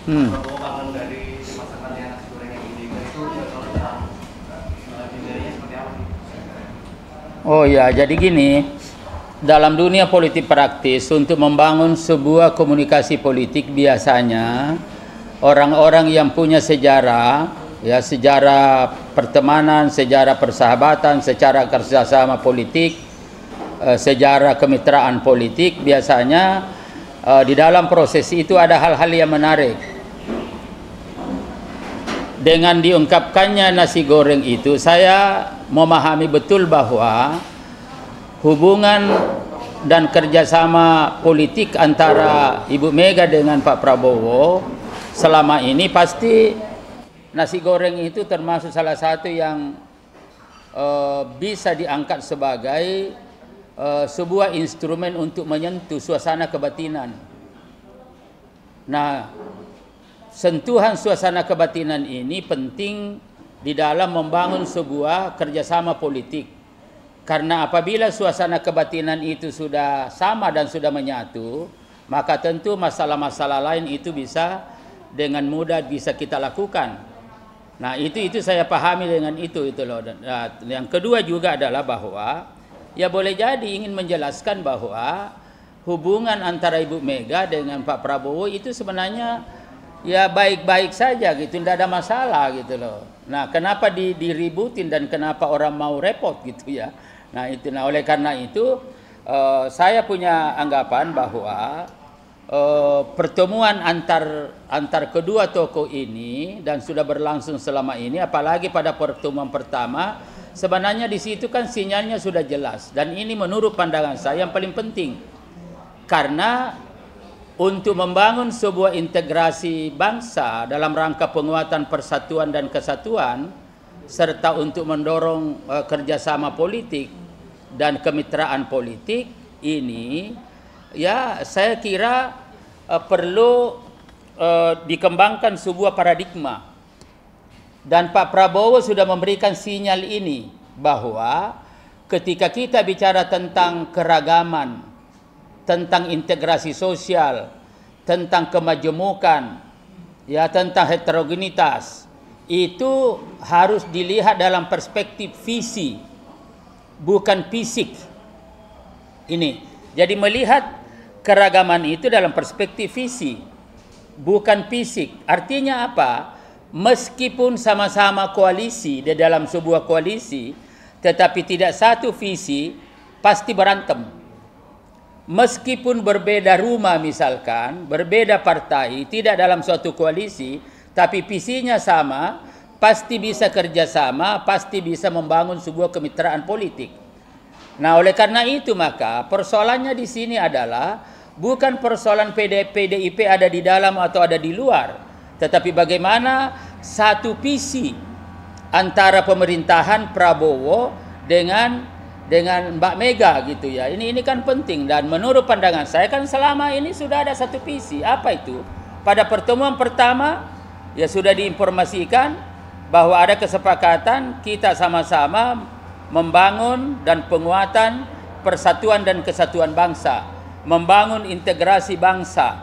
Prabowo bangun dari masakannya nasi goreng yang ini itu kalau tentang dinilainya seperti apa nih? Oh ya, jadi gini, dalam dunia politik praktis untuk membangun sebuah komunikasi politik biasanya orang-orang yang punya sejarah, ya sejarah pertemanan, sejarah persahabatan, sejarah kerjasama politik, sejarah kemitraan politik, biasanya di dalam proses itu ada hal-hal yang menarik. Dengan diungkapkannya nasi goreng itu, saya memahami betul bahwa hubungan dan kerjasama politik antara Ibu Mega dengan Pak Prabowo selama ini pasti nasi goreng itu termasuk salah satu yang bisa diangkat sebagai sebuah instrumen untuk menyentuh suasana kebatinan. Nah, sentuhan suasana kebatinan ini penting di dalam membangun sebuah kerjasama politik. Karena apabila suasana kebatinan itu sudah sama dan sudah menyatu, maka tentu masalah-masalah lain itu bisa dengan mudah bisa kita lakukan. Nah, itu saya pahami dengan itu loh. Nah, yang kedua juga adalah bahwa ya boleh jadi ingin menjelaskan bahwa hubungan antara Ibu Mega dengan Pak Prabowo itu sebenarnya ya baik-baik saja gitu, tidak ada masalah gitu loh. Nah, kenapa diributin dan kenapa orang mau repot gitu ya. Nah, oleh karena itu saya punya anggapan bahwa pertemuan antar kedua tokoh ini dan sudah berlangsung selama ini, apalagi pada pertemuan pertama, sebenarnya di situ kan sinyalnya sudah jelas, dan ini menurut pandangan saya yang paling penting. Karena untuk membangun sebuah integrasi bangsa dalam rangka penguatan persatuan dan kesatuan, serta untuk mendorong kerjasama politik dan kemitraan politik ini, ya saya kira perlu dikembangkan sebuah paradigma. Dan Pak Prabowo sudah memberikan sinyal ini bahwa ketika kita bicara tentang keragaman, tentang integrasi sosial, tentang kemajemukan, ya tentang heterogenitas, itu harus dilihat dalam perspektif visi, bukan fisik. Ini, jadi melihat keragaman itu dalam perspektif visi, bukan fisik. Artinya apa? Meskipun sama-sama koalisi, di dalam sebuah koalisi, tetapi tidak satu visi, pasti berantem. Meskipun berbeda rumah misalkan, berbeda partai, tidak dalam suatu koalisi, tapi visinya sama, pasti bisa kerjasama, pasti bisa membangun sebuah kemitraan politik. Nah, oleh karena itu maka persoalannya di sini adalah bukan persoalan PDIP ada di dalam atau ada di luar, tetapi bagaimana satu visi antara pemerintahan Prabowo dengan Mbak Mega gitu ya. Ini kan penting, dan menurut pandangan saya kan selama ini sudah ada satu visi. Apa itu? Pada pertemuan pertama ya sudah diinformasikan bahwa ada kesepakatan kita sama-sama membangun dan penguatan persatuan dan kesatuan bangsa, membangun integrasi bangsa,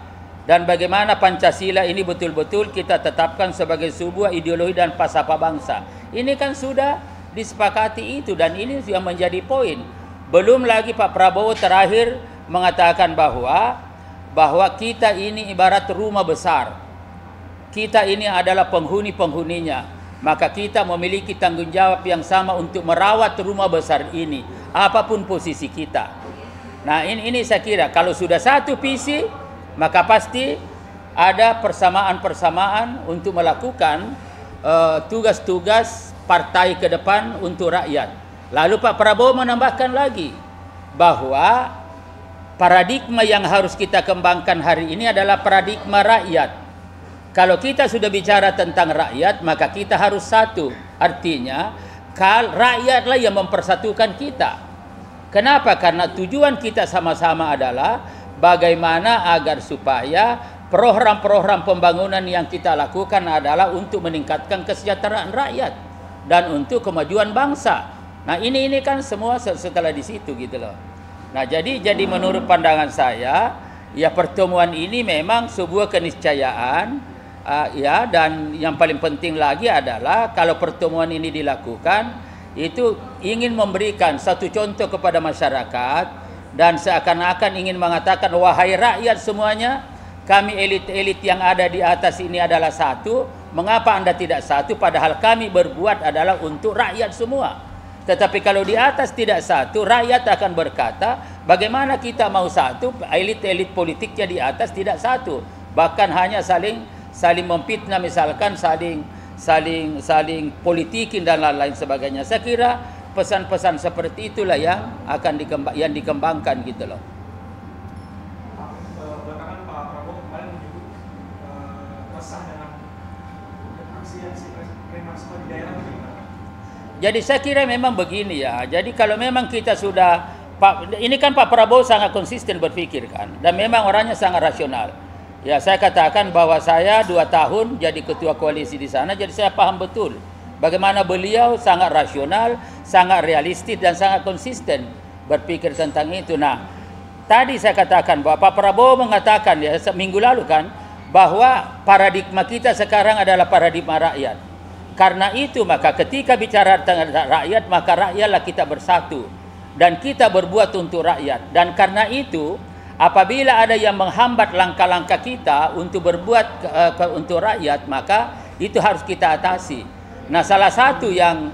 dan bagaimana Pancasila ini betul-betul kita tetapkan sebagai sebuah ideologi dan falsafah bangsa. Ini kan sudah disepakati itu, dan ini yang menjadi poin. Belum lagi Pak Prabowo terakhir mengatakan bahwa kita ini ibarat rumah besar. Kita ini adalah penghuni-penghuninya. Maka kita memiliki tanggung jawab yang sama untuk merawat rumah besar ini, apapun posisi kita. Nah, ini saya kira kalau sudah satu visi, maka pasti ada persamaan-persamaan untuk melakukan tugas-tugas partai ke depan untuk rakyat. Lalu Pak Prabowo menambahkan lagi bahwa paradigma yang harus kita kembangkan hari ini adalah paradigma rakyat. Kalau kita sudah bicara tentang rakyat, maka kita harus satu. Artinya, rakyatlah yang mempersatukan kita. Kenapa? Karena tujuan kita sama-sama adalah bagaimana agar supaya program-program pembangunan yang kita lakukan adalah untuk meningkatkan kesejahteraan rakyat dan untuk kemajuan bangsa. Nah, ini kan semua setelah di situ gitu loh. Nah, jadi menurut pandangan saya, ya pertemuan ini memang sebuah keniscayaan Ya, dan yang paling penting lagi adalah kalau pertemuan ini dilakukan itu ingin memberikan satu contoh kepada masyarakat dan seakan-akan ingin mengatakan, wahai rakyat semuanya, kami elit-elit yang ada di atas ini adalah satu, mengapa Anda tidak satu, padahal kami berbuat adalah untuk rakyat semua. Tetapi kalau di atas tidak satu, rakyat akan berkata, bagaimana kita mau satu, elit-elit politiknya di atas tidak satu, bahkan hanya saling memfitnah, misalkan saling politikin dan lain-lain sebagainya. Saya kira pesan-pesan seperti itulah yang akan dikembangkan gitu loh. Belakangan Pak Prabowo kemarin menyebut resah dengan aksi premanisme di daerah bagaimana? Jadi saya kira memang begini ya. Jadi kalau memang kita sudah ini kan Pak Prabowo sangat konsisten berpikir kan, dan memang orangnya sangat rasional. Ya, saya katakan bahwa saya 2 tahun jadi ketua koalisi di sana, jadi saya paham betul bagaimana beliau sangat rasional, sangat realistis dan sangat konsisten berpikir tentang itu. Nah, tadi saya katakan bahwa Pak Prabowo mengatakan ya minggu lalu kan bahwa paradigma kita sekarang adalah paradigma rakyat. Karena itu maka ketika bicara tentang rakyat, maka rakyatlah kita bersatu dan kita berbuat untuk rakyat. Dan karena itu apabila ada yang menghambat langkah-langkah kita untuk berbuat untuk rakyat, maka itu harus kita atasi. Nah, salah satu yang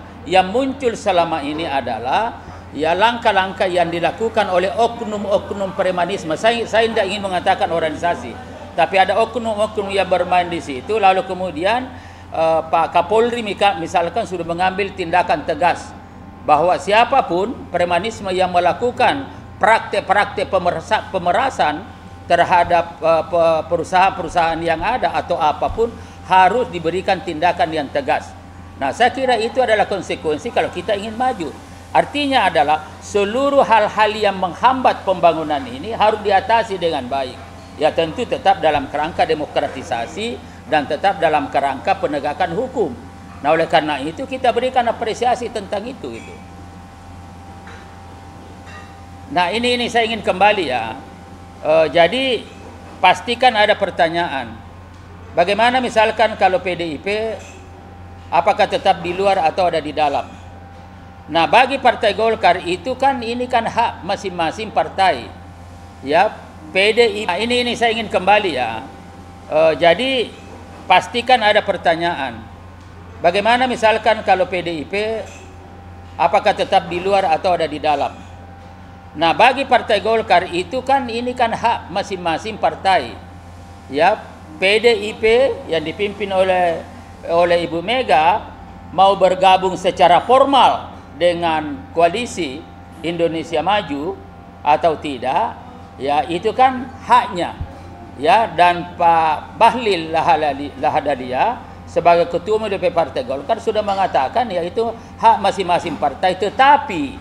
muncul selama ini adalah ya langkah-langkah yang dilakukan oleh oknum-oknum premanisme. Saya tidak ingin mengatakan organisasi, tapi ada oknum-oknum yang bermain di situ. Lalu kemudian Pak Kapolri misalkan sudah mengambil tindakan tegas bahwa siapapun premanisme yang melakukan praktek-praktek pemerasan terhadap perusahaan-perusahaan yang ada atau apapun harus diberikan tindakan yang tegas. Nah, saya kira itu adalah konsekuensi kalau kita ingin maju. Artinya adalah seluruh hal-hal yang menghambat pembangunan ini harus diatasi dengan baik. Ya tentu tetap dalam kerangka demokratisasi dan tetap dalam kerangka penegakan hukum. Nah, oleh karena itu kita berikan apresiasi tentang itu. Nah, ini saya ingin kembali ya. Jadi pastikan ada pertanyaan. Bagaimana misalkan kalau PDIP apakah tetap di luar atau ada di dalam? Nah, bagi Partai Golkar itu kan ini kan hak masing-masing partai. Ya, PDIP. Nah, ini saya ingin kembali ya. Jadi pastikan ada pertanyaan. Bagaimana misalkan kalau PDIP apakah tetap di luar atau ada di dalam? Nah, bagi Partai Golkar itu kan ini kan hak masing-masing partai. Ya, PDIP yang dipimpin oleh Ibu Mega mau bergabung secara formal dengan koalisi Indonesia Maju atau tidak, ya itu kan haknya. Ya, dan Pak Bahlil Lahadalia sebagai ketua umum DPP Partai Golkar sudah mengatakan yaitu hak masing-masing partai, tetapi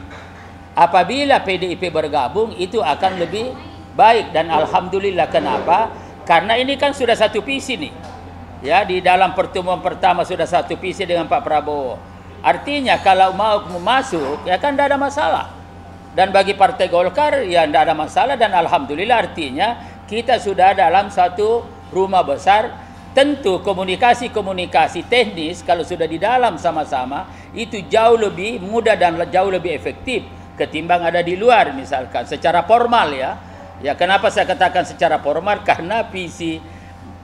apabila PDIP bergabung itu akan lebih baik. Dan alhamdulillah, kenapa? Karena ini kan sudah satu visi nih. Ya, di dalam pertemuan pertama sudah satu visi dengan Pak Prabowo. Artinya kalau mau masuk ya kan tidak ada masalah. Dan bagi Partai Golkar ya tidak ada masalah, dan alhamdulillah artinya kita sudah dalam satu rumah besar. Tentu komunikasi teknis kalau sudah di dalam sama-sama itu jauh lebih mudah dan jauh lebih efektif ketimbang ada di luar misalkan secara formal ya. Ya, kenapa saya katakan secara formal? Karena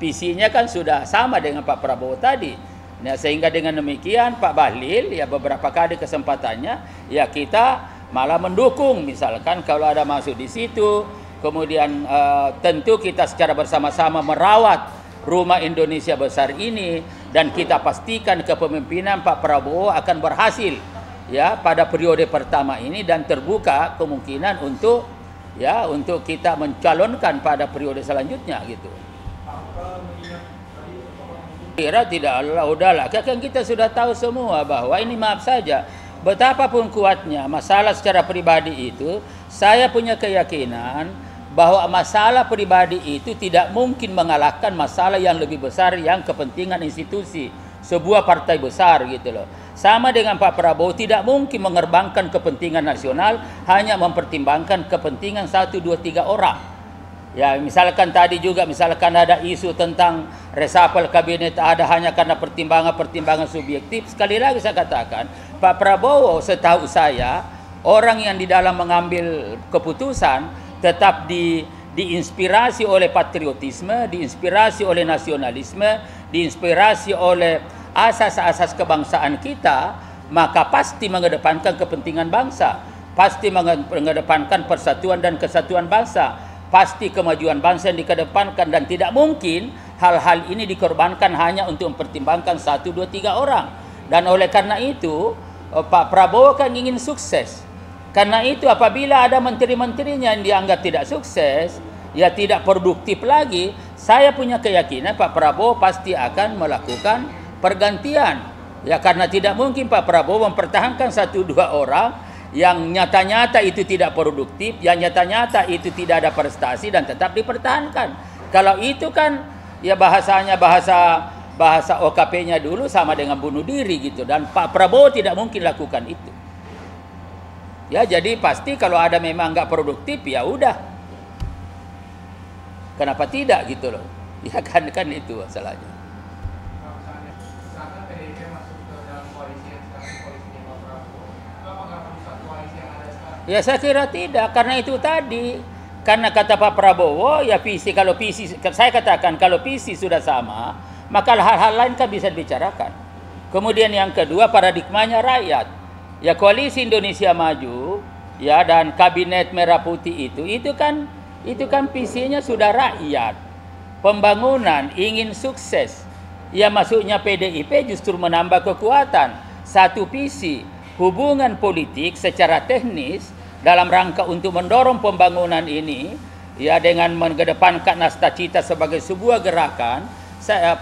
visinya kan sudah sama dengan Pak Prabowo tadi. Nah, sehingga dengan demikian Pak Bahlil ya beberapa kali kesempatannya ya kita malah mendukung misalkan kalau ada masuk di situ. Kemudian tentu kita secara bersama-sama merawat rumah Indonesia besar ini, dan kita pastikan kepemimpinan Pak Prabowo akan berhasil ya pada periode pertama ini, dan terbuka kemungkinan untuk kita mencalonkan pada periode selanjutnya gitu. Kira tidak, udahlah, kan kita sudah tahu semua bahwa ini, maaf saja, betapapun kuatnya masalah secara pribadi itu, saya punya keyakinan bahwa masalah pribadi itu tidak mungkin mengalahkan masalah yang lebih besar, yang kepentingan institusi sebuah partai besar gitu loh. Sama dengan Pak Prabowo tidak mungkin mengerbangkan kepentingan nasional hanya mempertimbangkan kepentingan 1, 2, 3 orang. Ya, misalkan tadi juga misalkan ada isu tentang reshuffle kabinet ada hanya karena pertimbangan-pertimbangan subjektif. Sekali lagi saya katakan, Pak Prabowo setahu saya orang yang di dalam mengambil keputusan tetap diinspirasi oleh patriotisme, diinspirasi oleh nasionalisme, diinspirasi oleh asas-asas kebangsaan kita, maka pasti mengedepankan kepentingan bangsa, pasti mengedepankan persatuan dan kesatuan bangsa. Pasti kemajuan bangsa yang dikedepankan dan tidak mungkin hal-hal ini dikorbankan hanya untuk mempertimbangkan 1, 2, 3 orang. Dan oleh karena itu Pak Prabowo kan ingin sukses. Karena itu apabila ada menteri-menterinya yang dianggap tidak sukses, ya tidak produktif lagi, saya punya keyakinan Pak Prabowo pasti akan melakukan pergantian. Ya karena tidak mungkin Pak Prabowo mempertahankan 1, 2 orang yang nyata-nyata itu tidak produktif, yang nyata-nyata itu tidak ada prestasi dan tetap dipertahankan. Kalau itu kan ya bahasanya bahasa OKP-nya dulu sama dengan bunuh diri gitu, dan Pak Prabowo tidak mungkin lakukan itu. Ya jadi pasti kalau ada memang nggak produktif ya udah. Kenapa tidak gitu loh? Ya kan itu masalahnya. Ya saya kira tidak, karena itu tadi. Karena kata Pak Prabowo, ya visi, kalau visi, saya katakan kalau visi sudah sama, maka hal-hal lain kan bisa dibicarakan. Kemudian yang kedua, paradigmanya rakyat. Ya koalisi Indonesia Maju, ya dan kabinet merah putih itu kan visinya sudah rakyat. Pembangunan, ingin sukses. Ya maksudnya PDIP justru menambah kekuatan. Satu visi. Hubungan politik secara teknis dalam rangka untuk mendorong pembangunan ini ya dengan mengedepankan nastacita sebagai sebuah gerakan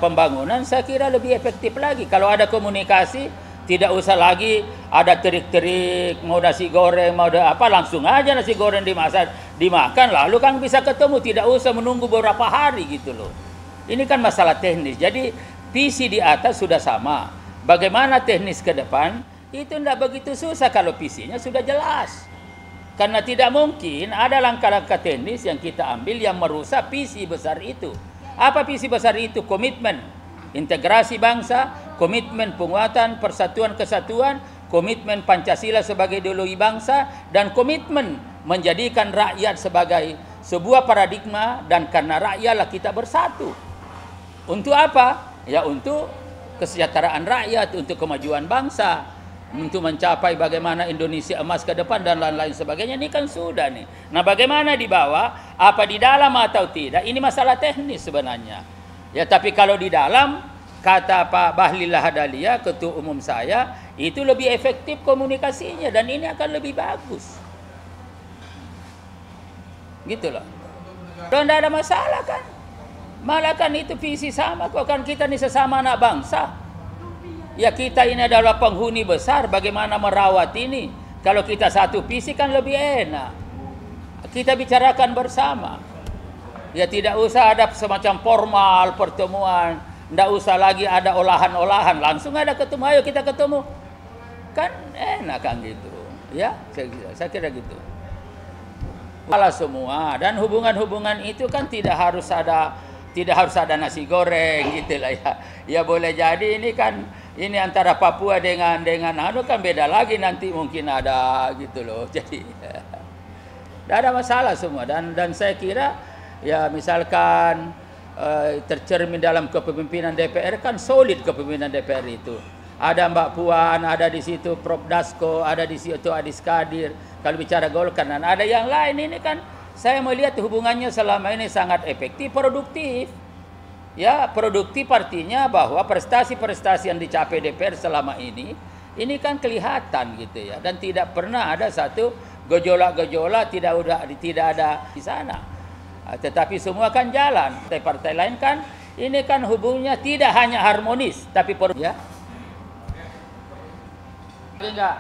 pembangunan, saya kira lebih efektif lagi. Kalau ada komunikasi, tidak usah lagi ada terik-terik mau nasi goreng, mau apa, langsung aja nasi goreng dimakan lalu kan bisa ketemu, tidak usah menunggu beberapa hari gitu loh. Ini kan masalah teknis. Jadi visi di atas sudah sama. Bagaimana teknis ke depan? Itu tidak begitu susah kalau visinya sudah jelas. Karena tidak mungkin ada langkah-langkah teknis yang kita ambil yang merusak visi besar itu. Apa visi besar itu? Komitmen integrasi bangsa, komitmen penguatan persatuan kesatuan, komitmen Pancasila sebagai ideologi bangsa, dan komitmen menjadikan rakyat sebagai sebuah paradigma, dan karena rakyatlah kita bersatu. Untuk apa? Ya untuk kesejahteraan rakyat, untuk kemajuan bangsa, untuk mencapai bagaimana Indonesia emas ke depan dan lain-lain sebagainya. Ini kan sudah nih. Nah bagaimana di bawah, apa di dalam atau tidak, ini masalah teknis sebenarnya. Ya tapi kalau di dalam, kata Pak Bahlil Lahadalia, ketua umum saya, itu lebih efektif komunikasinya dan ini akan lebih bagus. Gitu loh. Dan tidak ada masalah kan. Malah kan itu visi sama kok, kan kita ini sesama anak bangsa. Ya kita ini adalah penghuni besar, bagaimana merawat ini. Kalau kita satu visi kan lebih enak. Kita bicarakan bersama. Ya tidak usah ada semacam formal pertemuan. Tidak usah lagi ada olahan-olahan. Langsung ada ketemu, ayo kita ketemu. Kan enak kan gitu. Ya saya kira gitu. Malah semua. Dan hubungan-hubungan itu kan tidak harus ada nasi goreng gitu lah ya. Ya boleh jadi ini kan, ini antara Papua dengan anu kan beda lagi, nanti mungkin ada gitu loh. Jadi tidak ada masalah semua, dan saya kira ya misalkan tercermin dalam kepemimpinan DPR kan solid kepemimpinan DPR itu. Ada Mbak Puan, ada di situ Prof Dasko, ada di situ Adis Kadir. Kalau bicara Golkar, dan ada yang lain, ini kan saya melihat hubungannya selama ini sangat efektif, produktif. Ya, produktif artinya bahwa prestasi-prestasi yang dicapai DPR selama ini kan kelihatan gitu ya, dan tidak pernah ada satu gejolak-gejolak, tidak ada di sana. Tetapi semua kan jalan. Partai lain kan ini kan hubungannya tidak hanya harmonis tapi ya. Enggak.